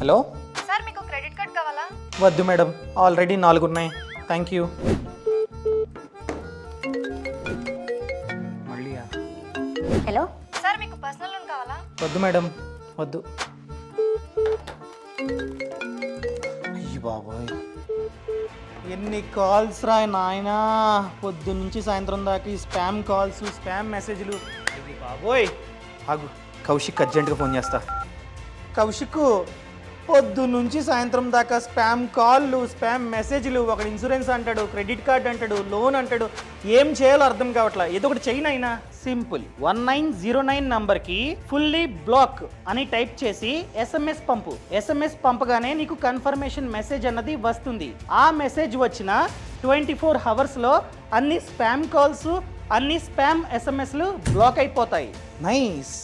Hello sir మీకు credit card కావాలా? వద్దు మేడం, ఆల్రెడీ 4 ఉన్నాయి. Thank you. మళ్ళీ హలో సార్ మీకు పర్సనల్ లోన్ కావాలా? వద్దు మేడం, వద్దు. అయ్యి బాబోయ్, ఎన్ని కాల్స్ రా నాయనా, పొద్దు నుంచి సాయంత్రం దాకా ఈ స్పామ్ కాల్స్, స్పామ్ మెసేజ్లు. అయ్యి బాబోయ్, ఆగు, కౌశిక్ అర్జెంటుగా ఫోన్ చేస్తా. కౌశిక్, పొద్దు నుంచి సాయంత్రం దాకా స్పామ్ కాల్లు, స్పామ్ మెసేజ్లు, ఒకడు ఇన్సూరెన్స్ అంటాడు, క్రెడిట్ కార్డ్ అంటాడు, లోన్ అంటాడు. ఏం చేయాలో అర్థం కావట్లా. ఏదో ఒకటి చెయ్యి అయినా. సింపుల్, 1909 నంబర్కి ఫుల్లీ బ్లాక్ అని టైప్ చేసి SMS పంపు. SMS పంపగానే నీకు కన్ఫర్మేషన్ మెసేజ్ అన్నది వస్తుంది. ఆ మెసేజ్ వచ్చిన 24 అవర్స్లో అన్ని స్పామ్ కాల్స్, అన్ని స్పామ్ SMSలు బ్లాక్ అయిపోతాయి. నైస్.